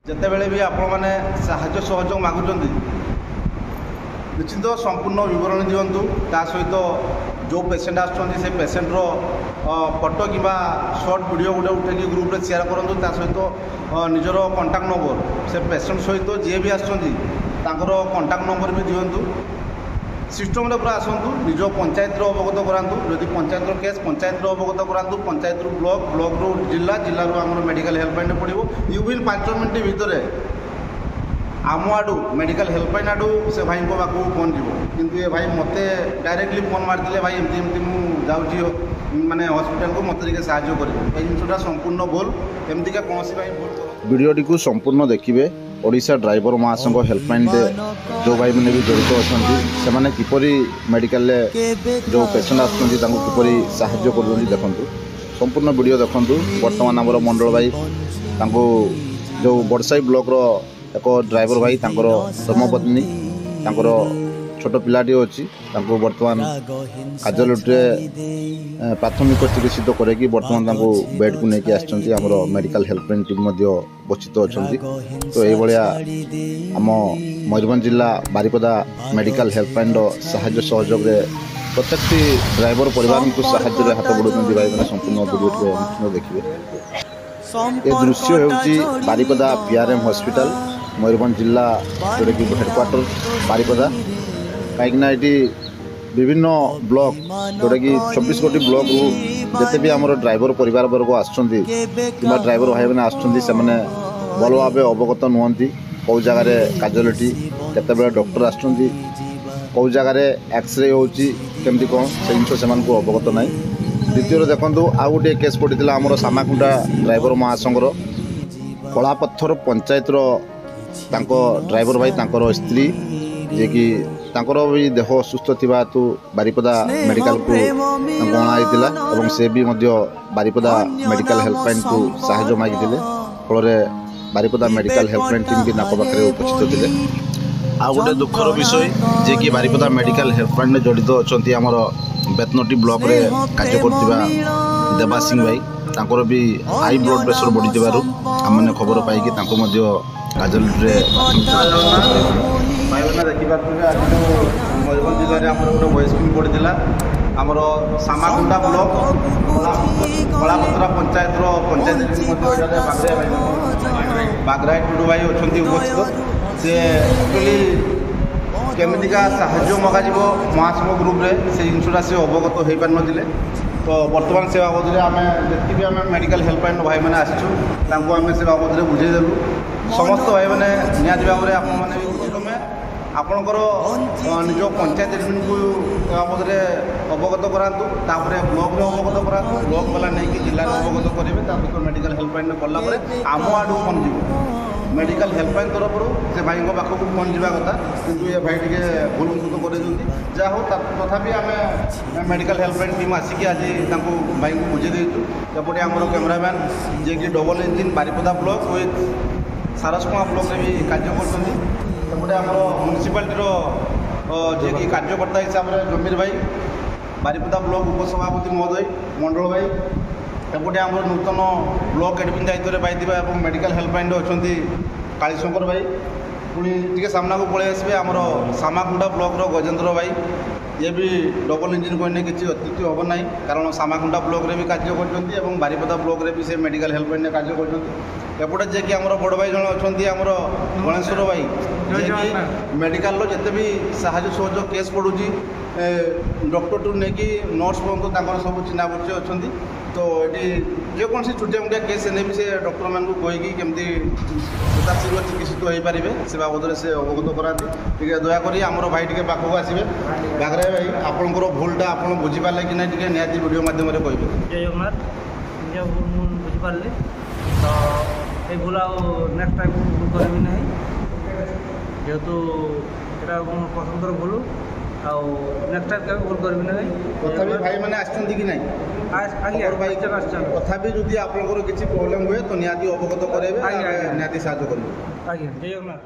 ଯେତେବେଳେ ବି ଆପଣମାନେ ସାହାଯ୍ୟ ସହଯୋଗ ମାଗୁଛନ୍ତି ନିଶ୍ଚିତ ସମ୍ପୂର୍ଣ୍ଣ ବିବରଣୀ ଦିଅନ୍ତୁ। ତା ସହିତ ଯେଉଁ ପେସେଣ୍ଟ ଆସୁଛନ୍ତି ସେ ପେସେଣ୍ଟର ଫଟୋ କିମ୍ବା ସର୍ଟ ଭିଡ଼ିଓ ଗୋଟେ ଉଠେଇକି ଗ୍ରୁପରେ ସେୟାର କରନ୍ତୁ। ତା ସହିତ ନିଜର କଣ୍ଟାକ୍ଟ ନମ୍ବର ସେ ପେସେଣ୍ଟ ସହିତ ଯିଏ ବି ଆସୁଛନ୍ତି ତାଙ୍କର କଣ୍ଟାକ୍ଟ ନମ୍ବର ବି ଦିଅନ୍ତୁ। ସିଷ୍ଟମରେ ପୁରା ଆସନ୍ତୁ, ନିଜ ପଞ୍ଚାୟତର ଅବଗତ କରାନ୍ତୁ। ଯଦି ପଞ୍ଚାୟତର କେସ୍ ପଞ୍ଚାୟତର ଅବଗତ କରାନ୍ତୁ, ପଞ୍ଚାୟତରୁ ବ୍ଲକ, ବ୍ଲକରୁ ଜିଲ୍ଲା, ଜିଲ୍ଲାରୁ ଆମର ମେଡ଼ିକାଲ ହେଲ୍ପଲାଇନ୍ରେ ପଡ଼ିବ। ୟୁବିନ୍ 5 ମିନିଟ୍ ଭିତରେ ଆମ ଆଡ଼ୁ ମେଡ଼ିକାଲ ହେଲ୍ପଲାଇନ୍ ଆଡ଼ୁ ସେ ଭାଇଙ୍କ ପାଖକୁ ଫୋନ୍ ଯିବ। କିନ୍ତୁ ଏ ଭାଇ ମୋତେ ଡାଇରେକ୍ଟଲି ଫୋନ୍ ମାରିଥିଲେ, ଭାଇ ଏମିତି ଏମିତି ମୁଁ ଯାଉଛି ମାନେ ହସ୍ପିଟାଲକୁ, ମୋତେ ଟିକେ ସାହାଯ୍ୟ କରିବେ। এই ଜିନିଷଟା ସମ୍ପୂର୍ଣ୍ଣ ଭୁଲ, ଏମିତିକା କୌଣସି ଭାଇ ଭୁଲ କରନ୍ତୁ। ভিডিওটিକୁ ସମ୍ପୂର୍ଣ୍ଣ ଦେଖିବେ। ଓଡ଼ିଶା ଡ୍ରାଇଭର ମହାସଂଘ ହେଲ୍ପଲାଇନ୍ରେ ଯେଉଁ ଭାଇମାନେ ବି ଜଡ଼ିତ ଅଛନ୍ତି ସେମାନେ କିପରି ମେଡ଼ିକାଲରେ ଯେଉଁ ପେସେଣ୍ଟ ଆସୁଛନ୍ତି ତାଙ୍କୁ କିପରି ସାହାଯ୍ୟ କରୁଛନ୍ତି ଦେଖନ୍ତୁ। ସମ୍ପୂର୍ଣ୍ଣ ଭିଡ଼ିଓ ଦେଖନ୍ତୁ। ବର୍ତ୍ତମାନ ଆମର ମଣ୍ଡଳ ଭାଇ ତାଙ୍କୁ ଯେଉଁ ବଡ଼ସାହି ବ୍ଲକର ଏକ ଡ୍ରାଇଭର ଭାଇ ତାଙ୍କର ଧର୍ମପତ୍ନୀ ତାଙ୍କର ଛୋଟ ପିଲାଟିଏ ଅଛି, ତାଙ୍କୁ ବର୍ତ୍ତମାନ କାଜୁଆଲିଟିରେ ପ୍ରାଥମିକ ଚିକିତ୍ସିତ କରାଇକି ବର୍ତ୍ତମାନ ତାଙ୍କୁ ବେଡ଼୍କୁ ନେଇକି ଆସିଛନ୍ତି। ଆମର ମେଡ଼ିକାଲ ହେଲ୍ପଲାଇନ୍ ଟିମ୍ ମଧ୍ୟ ଉପସ୍ଥିତ ଅଛନ୍ତି। ତ ଏଇଭଳିଆ ଆମ ମୟୂରଭଞ୍ଜ ଜିଲ୍ଲା ବାରିପଦା ମେଡ଼ିକାଲ ହେଲ୍ପଲାଇନ୍ର ସାହାଯ୍ୟ ସହଯୋଗରେ ପ୍ରତ୍ୟେକଟି ଡ୍ରାଇଭର ପରିବାରଙ୍କୁ ସାହାଯ୍ୟରେ ହାତ ବଢ଼ାଉଛନ୍ତି ଭାଇମାନେ। ସମ୍ପୂର୍ଣ୍ଣ ଭିଡ଼ିଓଟିରେ ନିଶ୍ଚିତ ଦେଖିବେ। ଏ ଦୃଶ୍ୟ ହେଉଛି ବାରିପଦା PRM ହସ୍ପିଟାଲ, ମୟୂରଭଞ୍ଜ ଜିଲ୍ଲା, ଯେଉଁଟାକି ହେଡ଼କ୍ୱାର୍ଟର ବାରିପଦା। କାହିଁକିନା ଏଠି ବିଭିନ୍ନ ବ୍ଲକ, ଯେଉଁଟାକି 24 ବ୍ଲକରୁ ଯେତେ ବି ଆମର ଡ୍ରାଇଭର ପରିବାର ବର୍ଗ ଆସୁଛନ୍ତି କିମ୍ବା ଡ୍ରାଇଭର ଭାଇମାନେ ଆସୁଛନ୍ତି ସେମାନେ ଭଲ ଭାବେ ଅବଗତ ନୁହନ୍ତି। କେଉଁ ଜାଗାରେ କାଜୁଆଲିଟି, କେତେବେଳେ ଡକ୍ଟର ଆସୁଛନ୍ତି, କେଉଁ ଜାଗାରେ ଏକ୍ସରେ ହେଉଛି, କେମିତି କ'ଣ ସେ ଜିନିଷ ସେମାନଙ୍କୁ ଅବଗତ ନାହିଁ। ଦ୍ୱିତୀୟରେ ଦେଖନ୍ତୁ, ଆଉ ଗୋଟିଏ କେସ୍ ପଡ଼ିଥିଲା ଆମର ସାମାଖୁଣ୍ଡା ଡ୍ରାଇଭର ମହାସଂଘର କଳାପଥର ପଞ୍ଚାୟତର ତାଙ୍କ ଡ୍ରାଇଭର ଭାଇ ତାଙ୍କର ସ୍ତ୍ରୀ, ଯିଏକି ତାଙ୍କର ବି ଦେହ ଅସୁସ୍ଥ ଥିବା ହେତୁ ବାରିପଦା ମେଡ଼ିକାଲକୁ ତାଙ୍କୁ ଅଣାଯାଇଥିଲା ଏବଂ ସେ ବି ମଧ୍ୟ ବାରିପଦା ମେଡ଼ିକାଲ ହେଲ୍ପଲାଇନ୍କୁ ସାହାଯ୍ୟ ମାଗିଥିଲେ। ଫଳରେ ବାରିପଦା ମେଡ଼ିକାଲ ହେଲ୍ପଲାଇନ୍ ଟିମ୍ ବି ତାଙ୍କ ପାଖରେ ଉପସ୍ଥିତ ଥିଲେ। ଆଉ ଗୋଟେ ଦୁଃଖର ବିଷୟ, ଯିଏକି ବାରିପଦା ମେଡ଼ିକାଲ ହେଲ୍ପଲାଇନ୍ରେ ଜଡ଼ିତ ଅଛନ୍ତି ଆମର ବେତନଟି ବ୍ଲକରେ କାର୍ଯ୍ୟ କରୁଥିବା ଦେବାସିଂ ଭାଇ, ତାଙ୍କର ବି ହାଇ ବ୍ଲଡ଼ ପ୍ରେସର ବଢ଼ିଥିବାରୁ ଆମମାନେ ଖବର ପାଇକି ତାଙ୍କୁ ମଧ୍ୟ କାଜୁଆଲିଟିରେ ଭାଇମାନେ ଦେଖିପାରୁଥିବେ ଆଜି ଯେଉଁ ମୟୂରଭଞ୍ଜ ଜିଲ୍ଲାରେ ଆମର ଗୋଟେ ୱେଷ୍ଟମିଲ୍ ପଡ଼ିଥିଲା। ଆମର ସାମାଖୁଣ୍ଡା ବ୍ଲକ କଳାପଥରା ପଞ୍ଚାୟତର ପଞ୍ଚାୟତ ବାଗରାଇ ଟୁଡୁ ଭାଇ ଅଛନ୍ତି ଉପସ୍ଥିତ। ସେ ଆକ୍ଚୁଆଲି କେମିତିକା ସାହାଯ୍ୟ ମଗାଯିବ ମହାସଂଘ ଗ୍ରୁପରେ ସେ ଜିନିଷଟା ସେ ଅବଗତ ହୋଇପାରିନଥିଲେ। ତ ବର୍ତ୍ତମାନ ସେ ବାବଦରେ ଆମେ ଯେତିକି ବି ଆମେ ମେଡ଼ିକାଲ ହେଲ୍ପଲାଇନ୍ର ଭାଇମାନେ ଆସିଛୁ ତାଙ୍କୁ ଆମେ ସେ ବାବଦରେ ବୁଝେଇଦେଲୁ। ସମସ୍ତ ଭାଇମାନେ ନିହାତି ଭାବରେ ଆପଣମାନେ ବି ବୁଝିଲୁମେ ଆପଣଙ୍କର ନିଜ ପଞ୍ଚାୟତ ଏଡମିନ୍କୁ ବାବଦରେ ଅବଗତ କରାନ୍ତୁ। ତାପରେ ବ୍ଲକରେ ଅବଗତ କରାନ୍ତୁ, ବ୍ଲକ ବାଲା ନେଇକି ଜିଲ୍ଲାରେ ଅବଗତ କରିବେ। ତାପରେ ମେଡ଼ିକାଲ ହେଲ୍ପଲାଇନ୍ରେ କଲା ପରେ ଆମ ଆଡ଼କୁ ଫୋନ୍ ଯିବ। ମେଡ଼ିକାଲ ହେଲ୍ପଲାଇନ୍ ତରଫରୁ ସେ ଭାଇଙ୍କ ପାଖକୁ ଫୋନ୍ ଯିବା କଥା, କିନ୍ତୁ ଏ ଭାଇ ଟିକେ ଭୁଲ ମସୁତ କରିଦେଉଛନ୍ତି। ଯାହା ହଉ ତଥାପି ଆମେ ମେଡ଼ିକାଲ ହେଲ୍ପଲାଇନ୍ ଟିମ୍ ଆସିକି ଆଜି ତାଙ୍କୁ ଭାଇଙ୍କୁ ବୁଝେଇ ଦେଇଛୁ। ଏପଟେ ଆମର କ୍ୟାମେରାମ୍ୟାନ୍ ଯିଏକି double engine Baripada block with Saraskana ବ୍ଲକରେ ବି କାର୍ଯ୍ୟ କରୁଛନ୍ତି। ଏପଟେ ଆମର ମ୍ୟୁନିସିପାଲିଟିର ଯିଏକି କାର୍ଯ୍ୟକର୍ତ୍ତା ହିସାବରେ ଜମିର ଭାଇ, ବାରିପଦା ବ୍ଲକ ଉପସଭାପତି ମହୋଦୟ ମଣ୍ଡଳ ଭାଇ, ଏପଟେ ଆମର ନୂତନ ବ୍ଲକ ଏଡମିନ୍ ଦାୟିତ୍ୱରେ ପାଇଥିବା ଏବଂ ମେଡ଼ିକାଲ ହେଲ୍ପଲାଇନ୍ରେ ଅଛନ୍ତି କାଳୀଶଙ୍କର ଭାଇ। ପୁଣି ଟିକେ ସାମ୍ନାକୁ ପଳେଇ ଆସିବେ ଆମର ସାମାଖୁଣ୍ଡା ବ୍ଲକର ଗଜେନ୍ଦ୍ର ଭାଇ। ଇଏ ବି ଡବଲ ଇଞ୍ଜିନ୍ କହିଲେ କିଛି ଅତ୍ୟୁକ୍ତି ହେବ ନାହିଁ, କାରଣ ସାମାଖୁଣ୍ଡା ବ୍ଲକରେ ବି କାର୍ଯ୍ୟ କରୁଛନ୍ତି ଏବଂ ବାରିପଦା ବ୍ଲକରେ ବି ସେ ମେଡ଼ିକାଲ ହେଲ୍ପଲାଇନ୍ରେ କାର୍ଯ୍ୟ କରୁଛନ୍ତି। ଏପଟେ ଯିଏକି ଆମର ବଡ଼ ଭାଇ ଜଣେ ଅଛନ୍ତି ଆମର ଗଣେଶ୍ୱର ଭାଇ, ଯିଏକି ମେଡ଼ିକାଲର ଯେତେ ବି ସାହାଯ୍ୟ ସହଯୋଗ କେସ୍ ପଡ଼ୁଛି ଡକ୍ଟରଠୁ ନେଇକି ନର୍ସ ପର୍ଯ୍ୟନ୍ତ ତାଙ୍କର ସବୁ ଚିହ୍ନା ପରିଚୟ ଅଛନ୍ତି। ତ ଏଠି ଯେକୌଣସି ଛୋଟିଆ ମୋଟିଆ କେସ୍ ହେଲେ ବି ସେ ଡକ୍ଟରମାନଙ୍କୁ କହିକି କେମିତି ଯଥାଶୀଘ୍ର ଚିକିତ୍ସିତ ହୋଇପାରିବେ ସେ ବାବଦରେ ସେ ଅବଗତ କରାନ୍ତି। ଟିକେ ଦୟାକରି ଆମର ଭାଇ ଟିକେ ପାଖକୁ ଆସିବେ। ବାଗରାଇ ଭାଇ, ଆପଣଙ୍କର ଭୁଲଟା ଆପଣ ବୁଝିପାରିଲେ କି ନାହିଁ ଟିକେ ନିହାତି ଭିଡ଼ିଓ ମାଧ୍ୟମରେ କହିବେ। ଜୟ ଜଗନ୍ନାଥ। ନିଜ ଭୁଲ ମୁଁ ବୁଝିପାରିଲି, ତ এই ভুল ଆଉ ନେକ୍ସଟ ଟାଇମ୍ ଭୁଲ କରିବି ନାହିଁ। ଯେହେତୁ ଏଇଟା ମୋ ପସନ୍ଦର ଭୁଲ, ଆଉ ନେକ୍ସଟ ଟାଇମ୍ କେବେ ଭୁଲ କରିବି ନାହିଁ। ତଥାପି ଭାଇମାନେ ଆସିଛନ୍ତି କି ନାହିଁ? ଆଜ୍ଞା ଭାଇ ଆସିଛନ୍ତି। ତଥାପି ଯଦି ଆପଣଙ୍କର କିଛି ପ୍ରୋବ୍ଲେମ୍ ହୁଏ ତ ନିହାତି ଅବଗତ କରାଇବେ, ନିହାତି ସାହାଯ୍ୟ କରିବେ। ଆଜ୍ଞା ଜୟ ଜଗନ୍ନାଥ।